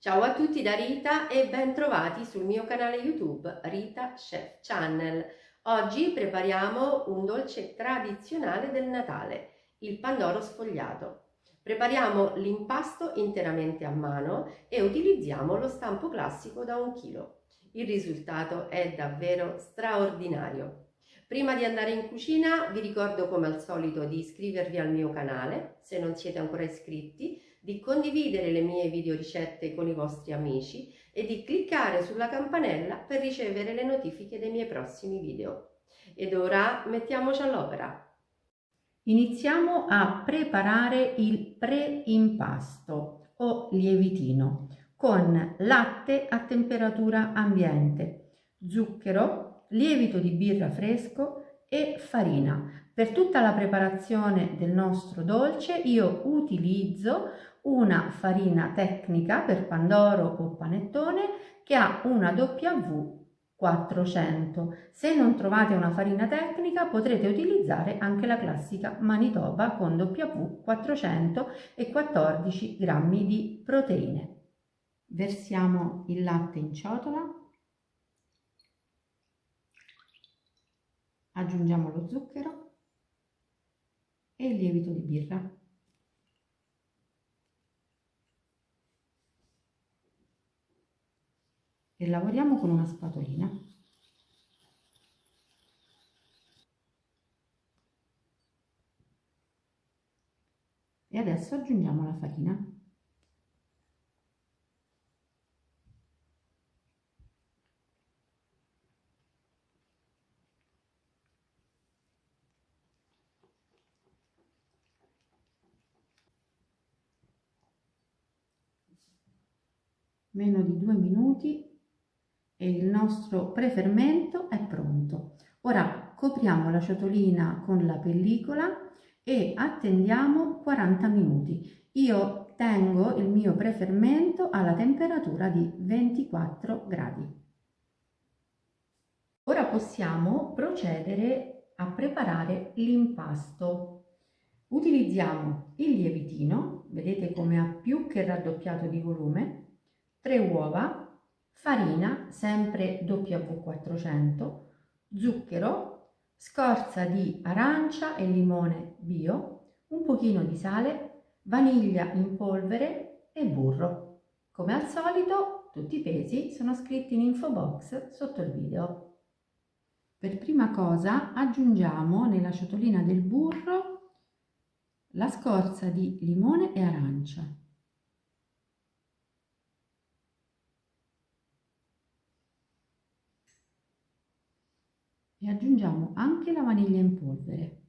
Ciao a tutti da Rita e ben trovati sul mio canale YouTube Rita Chef Channel. Oggi prepariamo un dolce tradizionale del Natale, il pandoro sfogliato. Prepariamo l'impasto interamente a mano e utilizziamo lo stampo classico da 1 chilo. Il risultato è davvero straordinario. Prima di andare in cucina vi ricordo come al solito di iscrivervi al mio canale se non siete ancora iscritti, di condividere le mie video ricette con i vostri amici e di cliccare sulla campanella per ricevere le notifiche dei miei prossimi video. Ed ora mettiamoci all'opera. Iniziamo a preparare il pre-impasto o lievitino con latte a temperatura ambiente, zucchero, lievito di birra fresco e farina. Per tutta la preparazione del nostro dolce io utilizzo una farina tecnica per pandoro o panettone che ha una W 400. Se non trovate una farina tecnica potrete utilizzare anche la classica Manitoba con W 400 e 14 grammi di proteine. Versiamo il latte in ciotola, aggiungiamo lo zucchero e il lievito di birra. E lavoriamo con una spatolina. E adesso aggiungiamo la farina. Meno di 2 minuti e il nostro prefermento è pronto. Ora copriamo la ciotolina con la pellicola e attendiamo 40 minuti. Io tengo il mio prefermento alla temperatura di 24 gradi. Ora possiamo procedere a preparare l'impasto. Utilizziamo il lievitino, vedete come ha più che raddoppiato di volume, 3 uova, farina, sempre W400, zucchero, scorza di arancia e limone bio, un pochino di sale, vaniglia in polvere e burro. Come al solito, tutti i pesi sono scritti in info box sotto il video. Per prima cosa aggiungiamo nella ciotolina del burro la scorza di limone e arancia. E aggiungiamo anche la vaniglia in polvere.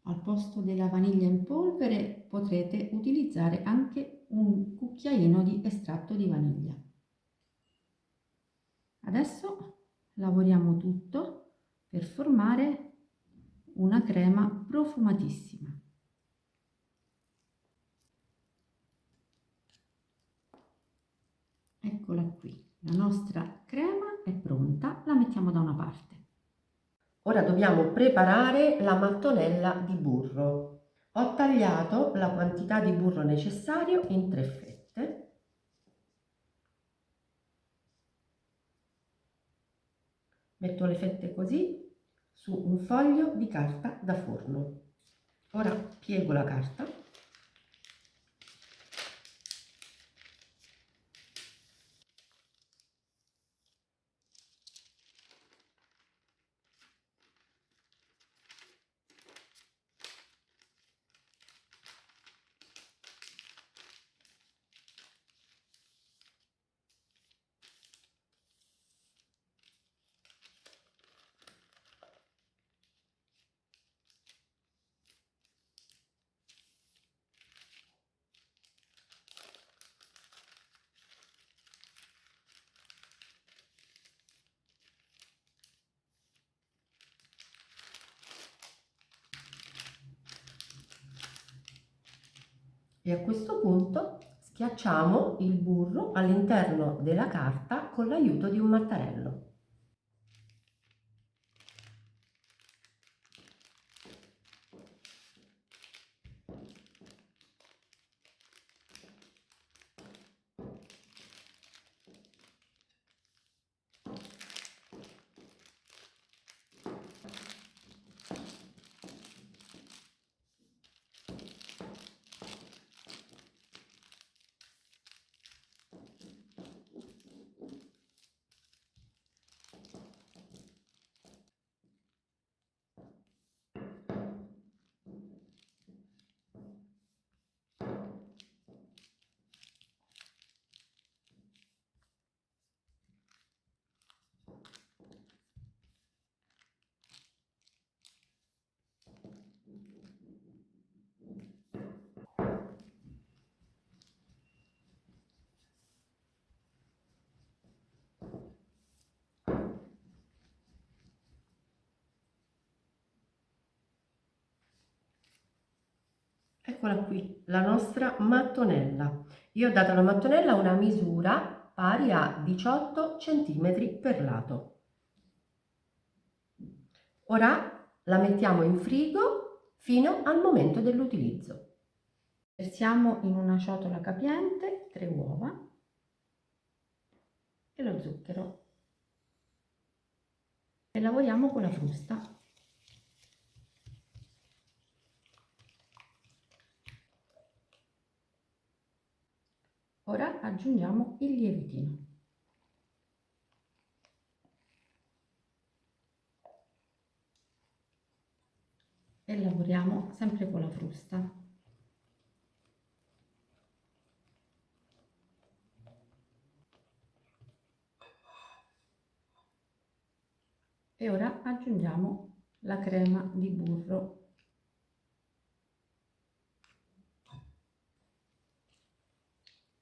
Al posto della vaniglia in polvere potrete utilizzare anche un cucchiaino di estratto di vaniglia. Adesso lavoriamo tutto per formare una crema profumatissima. Eccola qui, la nostra crema è pronta, la mettiamo da una parte. Ora dobbiamo preparare la mattonella di burro. Ho tagliato la quantità di burro necessario in 3 fette. Metto le fette così su un foglio di carta da forno. Ora piego la carta. E a questo punto schiacciamo il burro all'interno della carta con l'aiuto di un mattarello. Eccola qui, la nostra mattonella. Io ho dato alla mattonella una misura pari a 18 cm per lato. Ora la mettiamo in frigo fino al momento dell'utilizzo. Versiamo in una ciotola capiente 3 uova e lo zucchero e lavoriamo con la frusta. Ora aggiungiamo il lievitino. E lavoriamo sempre con la frusta. E ora aggiungiamo la crema di burro.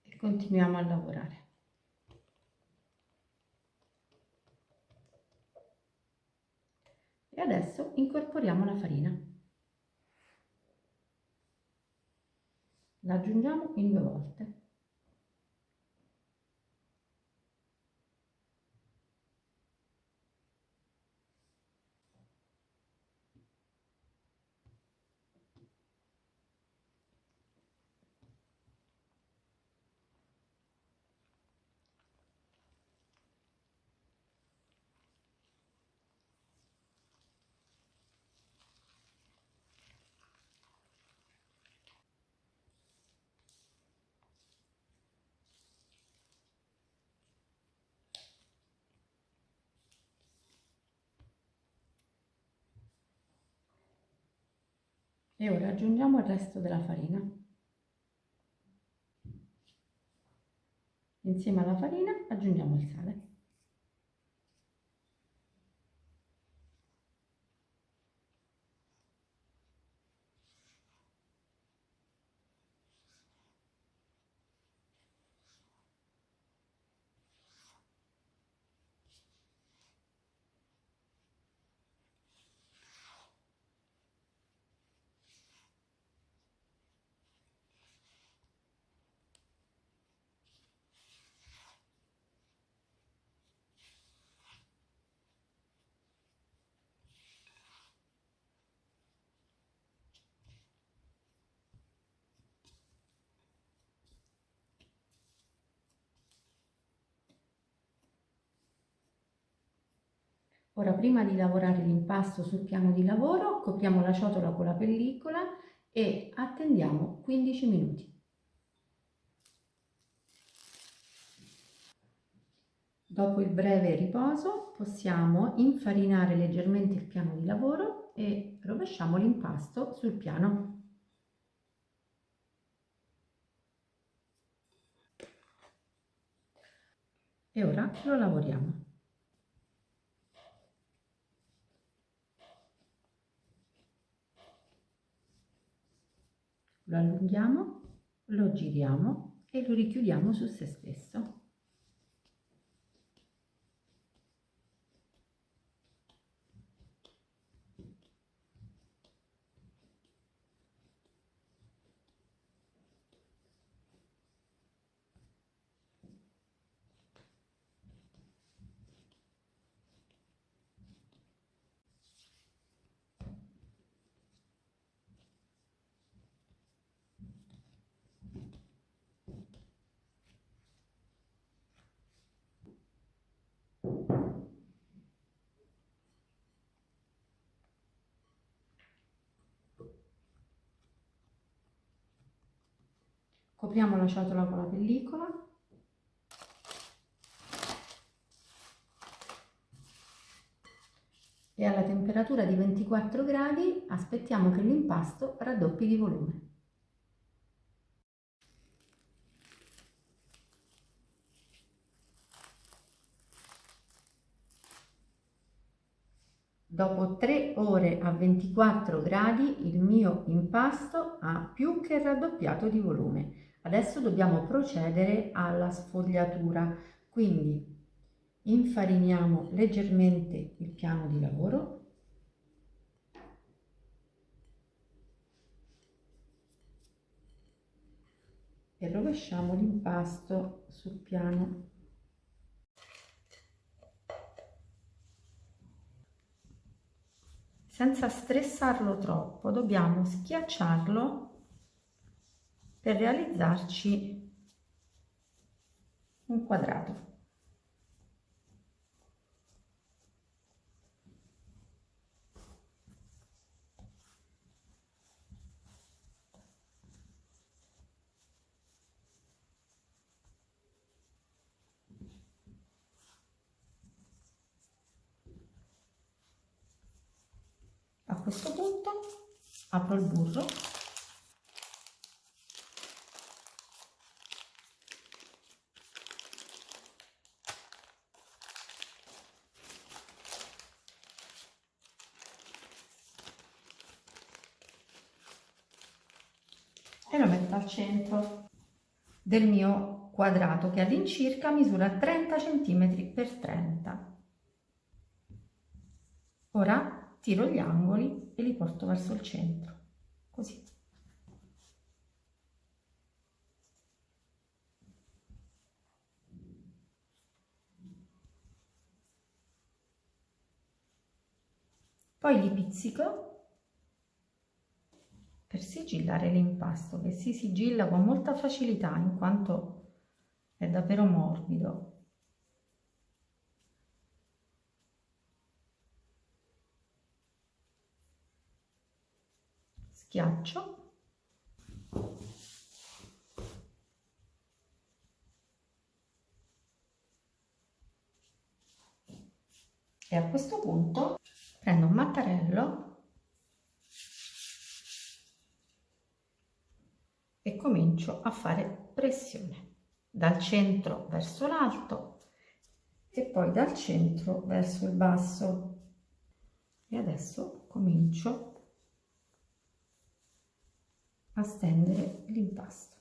E continuiamo a lavorare. E adesso incorporiamo la farina. La aggiungiamo in 2 volte. E ora aggiungiamo il resto della farina. Insieme alla farina aggiungiamo il sale. Ora, prima di lavorare l'impasto sul piano di lavoro, copriamo la ciotola con la pellicola e attendiamo 15 minuti. Dopo il breve riposo possiamo infarinare leggermente il piano di lavoro e rovesciamo l'impasto sul piano. E ora lo lavoriamo. Lo allunghiamo, lo giriamo e lo richiudiamo su se stesso. Copriamo la ciotola con la pellicola e alla temperatura di 24 gradi aspettiamo che l'impasto raddoppi di volume. Dopo 3 ore a 24 gradi il mio impasto ha più che raddoppiato di volume. Adesso dobbiamo procedere alla sfogliatura, quindi infariniamo leggermente il piano di lavoro e rovesciamo l'impasto sul piano. Senza stressarlo troppo, dobbiamo schiacciarlo per realizzarci un quadrato. A questo punto apro il burro e lo metto al centro del mio quadrato, che all'incirca misura 30 cm per 30. Ora tiro gli angoli e li porto verso il centro, così. Poi li pizzico per sigillare l'impasto, che si sigilla con molta facilità in quanto è davvero morbido. Schiaccio e a questo punto prendo un mattarello e comincio a fare pressione dal centro verso l'alto e poi dal centro verso il basso. E adesso comincio a stendere l'impasto.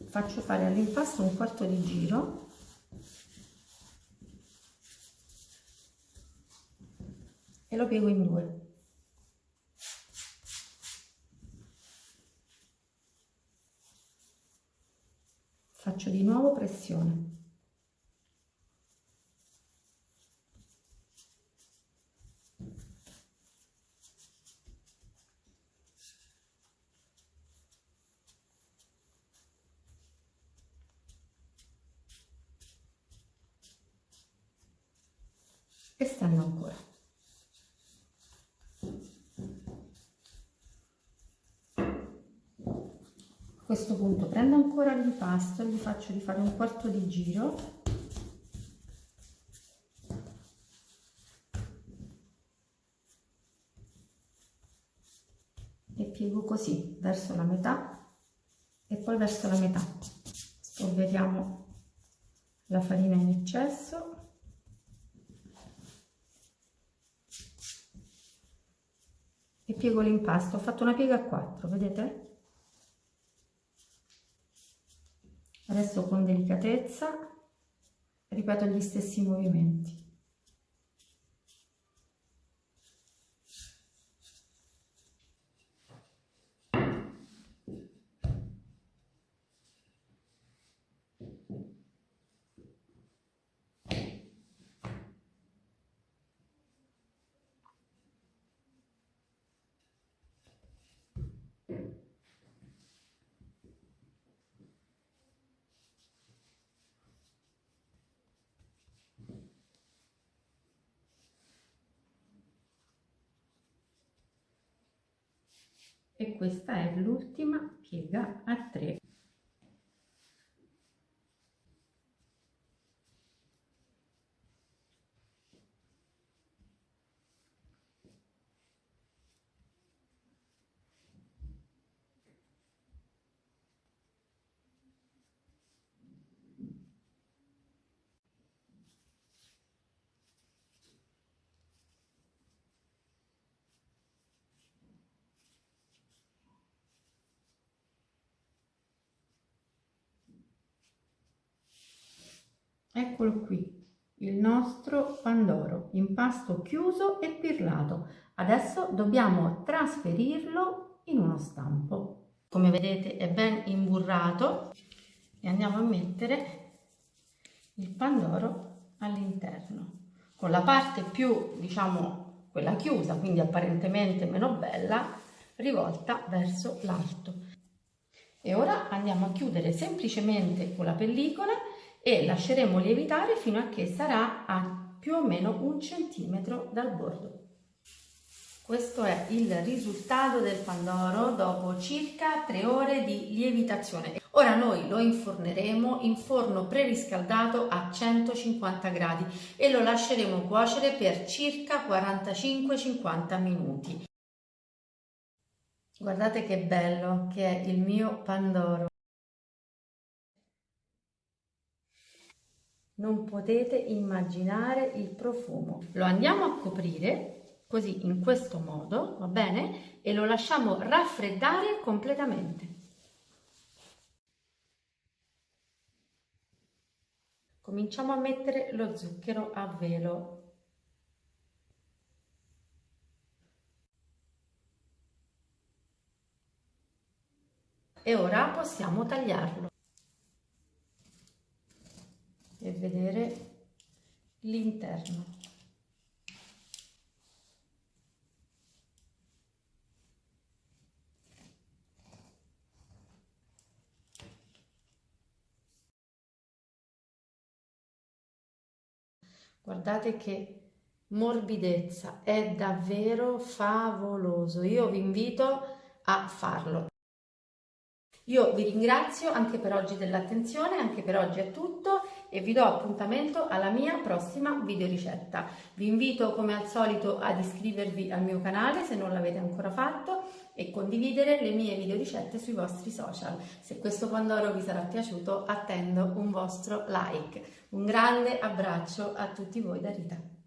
Faccio fare all'impasto un quarto di giro e lo piego in due. Faccio di nuovo pressione. E stendo ancora. A questo punto prendo ancora l'impasto e gli faccio di fare un quarto di giro e piego così verso la metà e poi verso la metà. Spolveriamo la farina in eccesso e piego l'impasto. Ho fatto una piega a 4, vedete? Adesso con delicatezza ripeto gli stessi movimenti. E questa è l'ultima piega a 3. Eccolo qui, il nostro pandoro, impasto chiuso e pirlato. Adesso dobbiamo trasferirlo in uno stampo. Come vedete è ben imburrato e andiamo a mettere il pandoro all'interno. Con la parte più, diciamo, quella chiusa, quindi apparentemente meno bella, rivolta verso l'alto. E ora andiamo a chiudere semplicemente con la pellicola e lasceremo lievitare fino a che sarà a più o meno 1 centimetro dal bordo. Questo è il risultato del pandoro dopo circa 3 ore di lievitazione. Ora noi lo inforneremo in forno preriscaldato a 150 gradi e lo lasceremo cuocere per circa 45-50 minuti. Guardate che bello che è il mio pandoro. Non potete immaginare il profumo. Lo andiamo a coprire così, in questo modo, va bene? E lo lasciamo raffreddare completamente. Cominciamo a mettere lo zucchero a velo. E ora possiamo tagliarlo e vedere l'interno. Guardate che morbidezza, è davvero favoloso. Io vi invito a farlo. Io vi ringrazio anche per oggi dell'attenzione, anche per oggi è tutto e vi do appuntamento alla mia prossima videoricetta. Vi invito come al solito ad iscrivervi al mio canale se non l'avete ancora fatto e condividere le mie videoricette sui vostri social. Se questo pandoro vi sarà piaciuto attendo un vostro like. Un grande abbraccio a tutti voi da Rita.